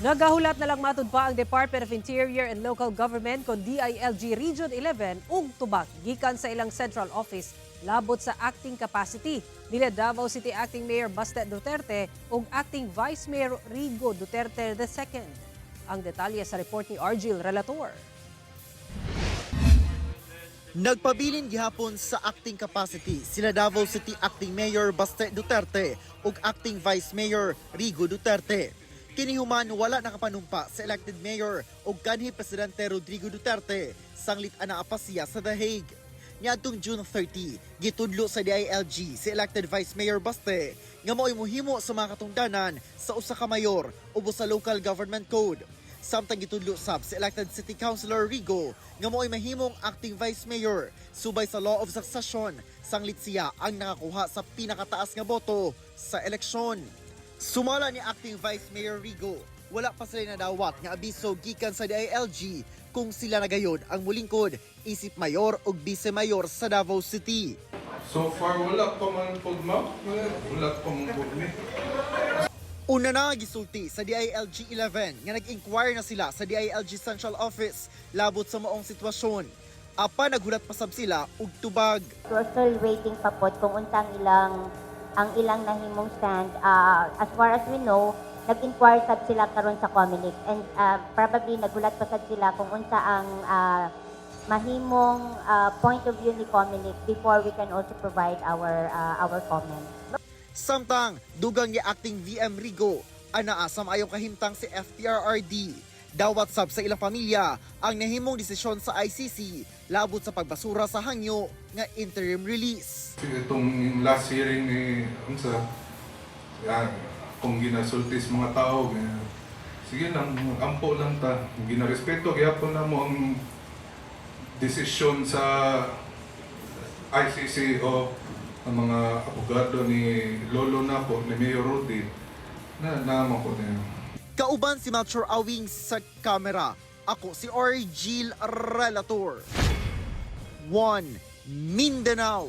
Nagahulat na lang matud pa ang Department of Interior and Local Government kon DILG Region 11 ug tubag gikan sa ilang central office labot sa acting capacity nila Davao City Acting Mayor Baste Duterte ug Acting Vice Mayor Rigo Duterte II. Ang detalye sa report ni Argil Relator. Nagpabilin gihapon sa acting capacity sila Davao City Acting Mayor Baste Duterte ug Acting Vice Mayor Rigo Duterte. Kinihuman wala nakapanumpa sa elected mayor ug kanhi Presidente Rodrigo Duterte sanglit ana apasiya sa The Hague. Niadtong June 30, gitudlo sa DILG si elected Vice Mayor Baste nga mao'y mohimo sa mga katungdanan sa usa ka mayor ubos sa local government code. Samtang gitudlo sab si elected City Councilor Rigo nga mao'y mahimong acting Vice Mayor subay sa law of succession sanglit siya ang nakakuha sa pinakataas nga boto sa eleksyon. Sumala ni Acting Vice Mayor Rigo, wala pa sila nadawat nga abiso gikan sa DILG kung sila nagayon ang mulingkod isip mayor ug vice mayor sa Davao City. So far, wala pa man po, ma'am. Wala pa man po. Una na gisulti sa DILG 11 nga nag-inquire na sila sa DILG Central Office labot sa maong sitwasyon. Apa naghulat pa sab sila ug tubag. We're still waiting pa po kung untang ang ilang nahimong stand. As far as we know, nag-inquire sad sila karon sa Comelec and probably nagulat pa sad sila kung unsa ang mahimong point of view ni Comelec before we can also provide our comments. Samtang dugang ni Acting VM Rigo anaa sa maayong kahimtang si FPRRD. Dawat sab sa ilang pamilya ang nahimong desisyon sa ICC labot sa pagbasura sa hangyo nga interim release. Itong last hearing ni Unsa, kung ginasulti sa mga tao, sige lang, ampo lang ta. Ginarespeto, gyapon na mo ang desisyon sa ICC o ang mga abogado ni Lolo na po, ni Mayor Rudy, na naman ko na yun. Kauban si Melchor Awing sa kamera. Ako si Argil Relator. 1 Mindanao.